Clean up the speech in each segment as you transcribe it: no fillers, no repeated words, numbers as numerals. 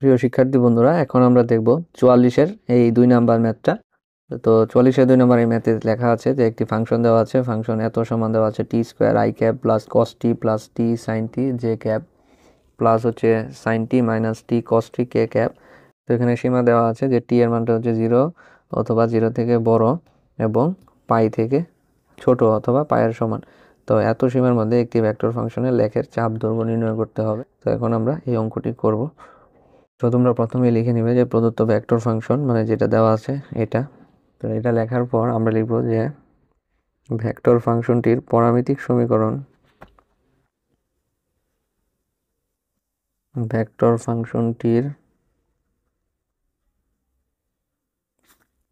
প্রিয় শিক্ষার্থী বন্ধুরা, এখন আমরা দেখব 44-এর এই 2 নাম্বার ম্যাথটা। তো 44-এর 2 নাম্বার এই ম্যাথে লেখা আছে যে একটি ফাংশন দেওয়া আছে, ফাংশন এত সমান দেওয়া আছে t square i cap plus cos t plus t sine t j cap plus হচ্ছে sine t minus t cos t k cap. তো এখানে সীমা দেওয়া আছে যে টি এর মানটা হচ্ছে 0 অথবা 0 থেকে বড় এবং পাই থেকে ছোট অথবা পায়ের সমান। তো এত সীমার মধ্যে একটি ভেক্টর ফাংশনের লেখের চাপ দৈর্ঘ্য নির্ণয় করতে হবে। তো এখন আমরা এই অঙ্কটি করব। তো তোমরা প্রথমে লিখে নিবে যে প্রদত্ত ভেক্টর ফাংশন মানে যেটা দেওয়া আছে এটা। তো এটা লেখার পর আমরা লিখব যে ভেক্টর ফাংশনটির পরামিতিক সমীকরণ ভেক্টর ফাংশনটির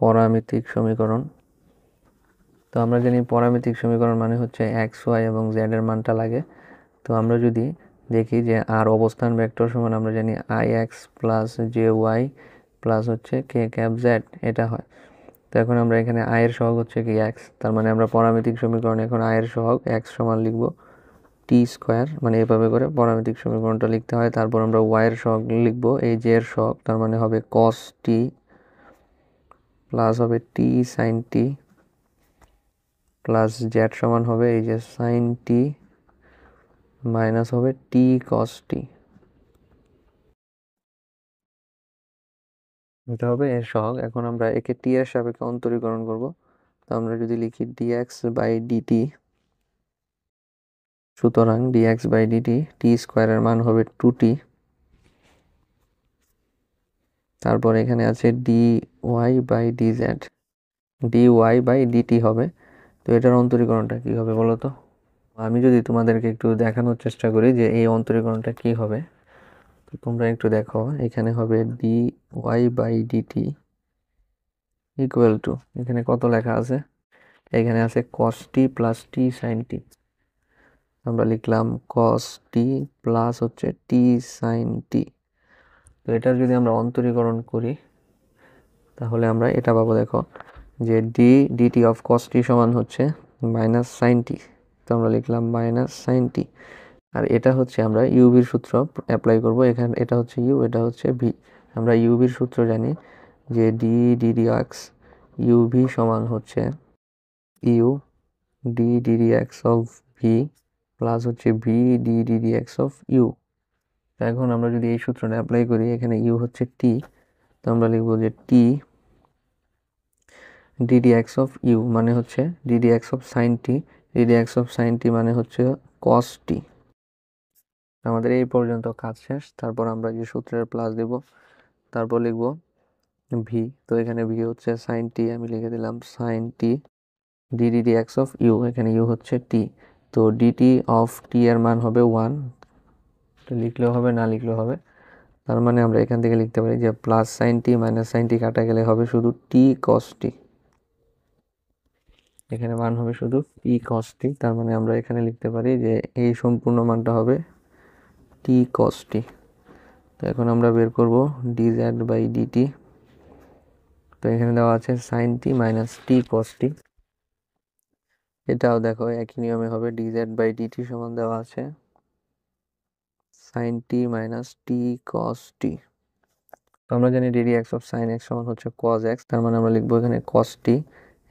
পরামিতিক সমীকরণ। তো আমরা জানি পরামিতিক সমীকরণ মানে হচ্ছে এক্স ওয়াই এবং জেড এর মানটা লাগে। তো আমরা যদি দেখি যে আর অবস্থান ভেক্টর সমান আমরা জানি i x plus j y plus হচ্ছে কে ক্যাপ জেড, এটা হয়। তো এখন আমরা এখানে আই এর সহগ হচ্ছে কি এক্স, তার মানে আমরা পরামিতিক সমীকরণে এখন আই এর সহগ এক্স সমান লিখব টি স্কোয়ার, মানে এভাবে করে পরামিতিক সমীকরণটা লিখতে হয়। তারপর আমরা ওয়াই এর সহগ লিখব এই জে এর সহগ, তার মানে হবে কস টি প্লাস হবে টি সাইন টি প্লাস জেড সমান হবে এই যে সাইন টি মাইনাস হবে টি কস টি। এটা হবে এর সহগ। এখন আমরা একে টি এর সাপেক্ষে অন্তরীকরণ করব। তো আমরা যদি লিখি ডিএক্স বাই ডিটি, সুতরাং ডিএক্স বাই ডিটি টি স্কোয়ারের মান হবে 2t। তারপর এখানে আছে d y by dz, d y by dt হবে। তো এটার অন্তরীকরণটা কি হবে বলো তো? আমি যদি তোমাদেরকে একটু দেখানোর চেষ্টা করি যে এই অন্তরীকরণটা কি হবে, তো তোমরা একটু দেখো। এখানে হবে d y by dt equal to, এখানে কত লেখা আছে? এখানে আছে কস টি প্লাস টি সাইন টি। আমরা লিখলাম কস টি প্লাস হচ্ছে টি সাইন টি। তো এটার যদি আমরা অন্তরীকরণ করি তাহলে আমরা এটা পাবো, দেখো যে ডি ডিটি অফ কস টি সমান হচ্ছে মাইনাস সাইন টি। তো আমরা লিখলাম মাইনাস সাইন টি। আর এটা হচ্ছে আমরা ইউভির সূত্র অ্যাপ্লাই করব এখানে। এটা হচ্ছে ইউ, এটা হচ্ছে ভি। আমরা ইউভির সূত্র জানি যে ডি ডিডি এক্স ইউভি সমান হচ্ছে u d d d x of v plus হচ্ছে v d d d x of u. এখন আমরা যদি এই সূত্রটা অ্যাপ্লাই করি, এখানে ইউ হচ্ছে টি, তো আমরা লিখবো যে t DD x of u মানে হচ্ছে d d x of sine t, DD x of sine t মানে হচ্ছে কস টি। আমাদের এই পর্যন্ত কাজ শেষ। তারপর আমরা যে সূত্রের প্লাস দেব, তারপর লিখব ভি। তো এখানে ভি হচ্ছে সাইন টি, আমি লিখে দিলাম sine t DD x of u, এখানে ইউ হচ্ছে টি। তো ডিটি অফ টি এর মান হবে 1, লিখলেও হবে না লিখলেও হবে। তার মানে আমরা এখান থেকে লিখতে পারি যে plus sign t minus sine টি কাটা গেলে হবে শুধু টি কস টি। এখানে মান হবে শুধু টি কস টি, তার মানে আমরা এখানে লিখতে পারি যে এই সম্পূর্ণ মানটা হবে টি কস টি। তো এখন আমরা বের করব ডিজেড বাই ডিটি। তো এখানে দেওয়া আছে sign t minus t cos টি। এটাও দেখো একই নিয়মে হবে, ডিজেড বাই ডিটি সমান দেওয়া আছে sign t minus t cos টি। তো আমরা জানি DD x of sine x সমান হচ্ছে কস এক্স, তার মানে আমরা লিখবো এখানে কস টি।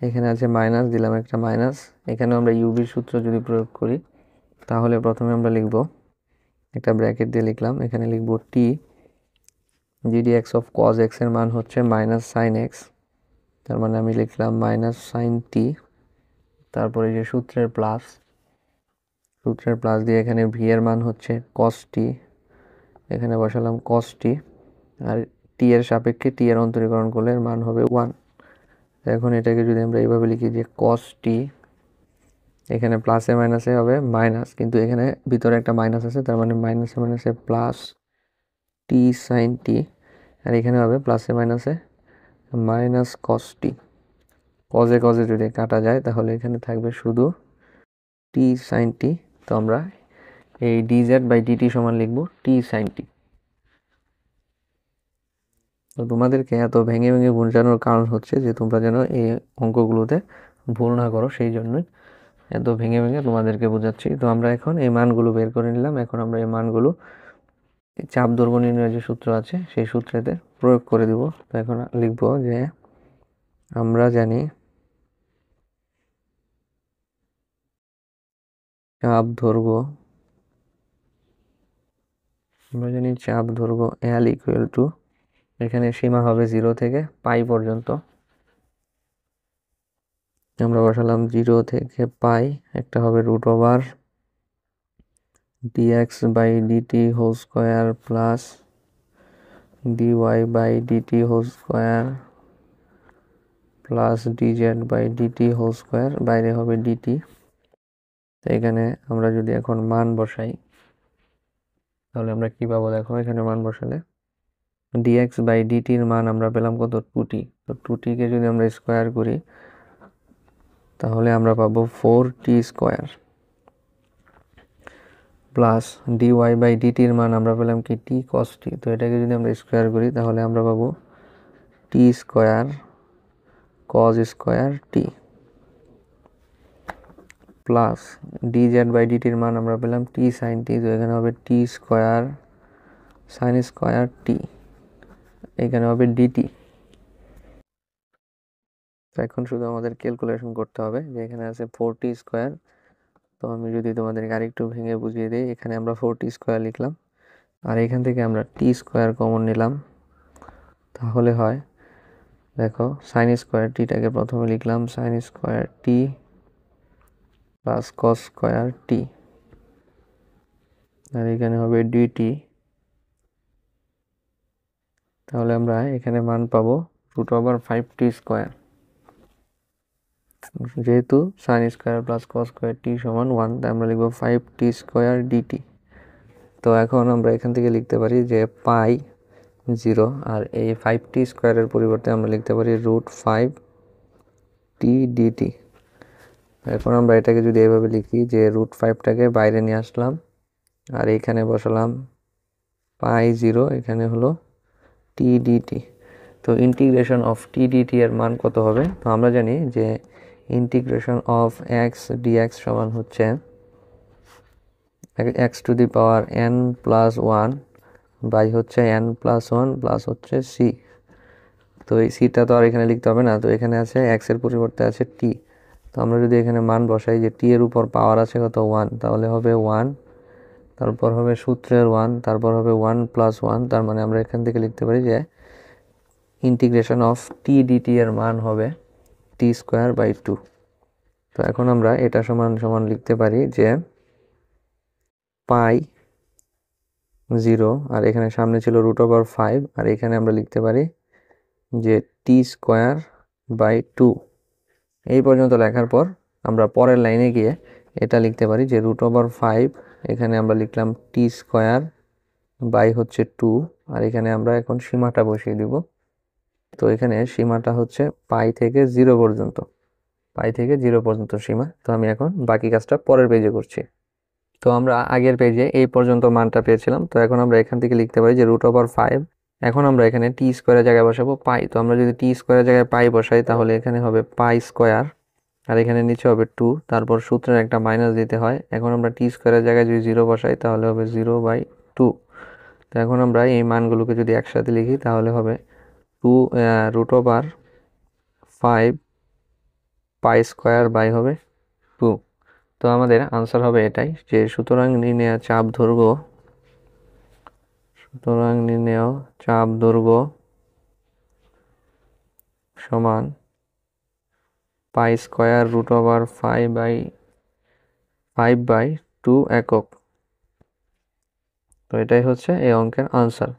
এখানে আছে মাইনাস, দিলাম একটা মাইনাস। এখানে আমরা ইউভির সূত্র যদি প্রয়োগ করি তাহলে প্রথমে আমরা লিখব একটা ব্র্যাকেট দিয়ে লিখলাম, এখানে লিখব t DD x of cos x এর মান হচ্ছে মাইনাস সাইন এক্স, তার মানে আমি লিখলাম মাইনাস সাইন টি। তারপরে যে সূত্রের প্লাস দিয়ে এখানে ভি এর মান হচ্ছে কস টি, এখানে বসালাম কস টি। আর টি এর সাপেক্ষে টি এর অন্তরীকরণ করলে এর মান হবে 1। এখন এটাকে যদি আমরা এইভাবে লিখি যে কস টি, এখানে প্লাসে মাইনাসে হবে মাইনাস, কিন্তু এখানে ভিতরে একটা মাইনাস আছে, তার মানে মাইনাসে মাইনাসে প্লাস টি সাইন টি। আর এখানে হবে প্লাসে মাইনাসে মাইনাস কস টি। কজে কজে যদি কাটা যায় তাহলে এখানে থাকবে শুধু টি সাইন টি। তো আমরা এই ডিজেড বাই ডিটি সমান লিখব টি সাইন টি। তো তোমাদেরকে এত ভেঙে ভেঙে বোঝানোর কারণ হচ্ছে যে তোমরা যেন এই অঙ্কগুলোতে ভুল না করো, সেই জন্যই এত ভেঙে ভেঙে তোমাদেরকে বোঝাচ্ছি। তো আমরা এখন এই মানগুলো বের করে নিলাম। এখন আমরা এই মানগুলো চাপ দৈর্ঘ্য নির্ণয়ের যে সূত্র আছে সেই সূত্রেতে প্রয়োগ করে দিব। তো এখন লিখব যে আমরা জানি চাপ দৈর্ঘ্য L ইকুয়াল টু, এখানে সীমা হবে 0 থেকে পাই পর্যন্ত। আমরা বসালাম 0 থেকে পাই, একটা হবে √, dx by dt whole square plus dy by dt whole square plus dz by dt whole square, বাইরে হবে ডিটি। তো এখানে আমরা যদি এখন মান বসাই তাহলে আমরা কি পাবো দেখো, এখানে মান বসালে dx বাই ডিটির মান আমরা পেলাম কত, 2t। তো 2t কে যদি আমরা স্কোয়ার করি তাহলে আমরা পাবো 4t square plus dy by ডিটির মান আমরা পেলাম কি, t cos t। তো এটাকে যদি আমরা স্কোয়ার করি তাহলে আমরা পাবো t square cos square t plus dz by ডিটির মান আমরা পেলাম t sin t। তো এখানে হবে t square sin square t, এখানে হবে dt। তো এখন শুধু আমাদের ক্যালকুলেশন করতে হবে যে এখানে আছে 4t স্কোয়ার। তো আমি যদি তোমাদেরকে আরেকটু ভেঙে বুঝিয়ে দিই, এখানে আমরা 4t স্কোয়ার লিখলাম আর এখান থেকে আমরা t স্কোয়ার কমন নিলাম, তাহলে হয় দেখো sin স্কোয়ার টিটাকে প্রথমে লিখলাম sin square t plus cos square t, আর এখানে হবে dt। তাহলে আমরা এখানে মান পাবো √5t স্কোয়ার, যেহেতু sin square plus cos square t সমান 1, তাই আমরা লিখবো 5t স্কোয়ার dt। তো এখন আমরা এখান থেকে লিখতে পারি যে পাই 0, আর এই 5t স্কোয়ারের পরিবর্তে আমরা লিখতে পারি √5t dt। এখন আমরা এটাকে যদি এভাবে লিখি যে √5টাকে বাইরে নিয়ে আসলাম আর এখানে বসালাম পাই 0, এখানে হলো t dt। তো ইন্টিগ্রেশন অফ t dt এর মান কত হবে? তো আমরা জানি যে ইন্টিগ্রেশন অফ x dx সমান হচ্ছে x to the power n plus 1 by হচ্ছে n প্লাস 1 প্লাস হচ্ছে c। তো এই সিটা তো আর এখানে লিখতে হবে না, তো এখানে আছে x এর পরিবর্তে আছে t। তো আমরা যদি এখানে মান বসাই যে t এর উপর পাওয়ার আছে কত, 1, তাহলে হবে 1, তারপর হবে সূত্রের 1, তারপর হবে 1 প্লাস 1। তার মানে আমরা এখান থেকে লিখতে পারি যে ইন্টিগ্রেশন অফ t dt এর মান হবে t স্কোয়ার বাই 2। তো এখন আমরা এটা সমান সমান লিখতে পারি যে পাই 0, আর এখানে সামনে ছিল √5, আর এখানে আমরা লিখতে পারি যে t স্কোয়ার বাই 2। এই পর্যন্ত লেখার পর আমরা পরের লাইনে গিয়ে এটা লিখতে পারি যে √5, এখানে আমরা লিখলাম t স্কোয়ার বাই হচ্ছে 2, আর এখানে আমরা এখন সীমাটা বসিয়ে দিব। তো এখানে সীমাটা হচ্ছে পাই থেকে 0 পর্যন্ত, পাই থেকে 0 পর্যন্ত সীমা। তো আমি এখন বাকি কাজটা পরের পেজে করছি। তো আমরা আগের পেজে এই পর্যন্ত মানটা পেয়েছিলাম, তো এখন আমরা এখান থেকে লিখতে পারি যে √5। এখন আমরা এখানে টি স্কোয়ারের জায়গায় বসাবো পাই। তো আমরা যদি টি স্কোয়ারের জায়গায় পাই বসাই তাহলে এখানে হবে পাই স্কোয়ার, আর এখানে নিচে হবে 2, তারপর সূত্রের একটা মাইনাস দিতে হয়। এখন আমরা টি স্কোয়ারের জায়গায় যদি 0 বসাই তাহলে হবে 0/2। তো এখন আমরা এই মানগুলোকে যদি একসাথে লিখি তাহলে হবে √5 পাই স্কোয়ার বাই হবে 2। তো আমাদের আনসার হবে এটাই, যে সুতরাং নির্ণেয় চাপ দৈর্ঘ্য সমান পাই স্কোয়ার √5/2 একক। তো এটাই হচ্ছে এই অঙ্কের আনসার।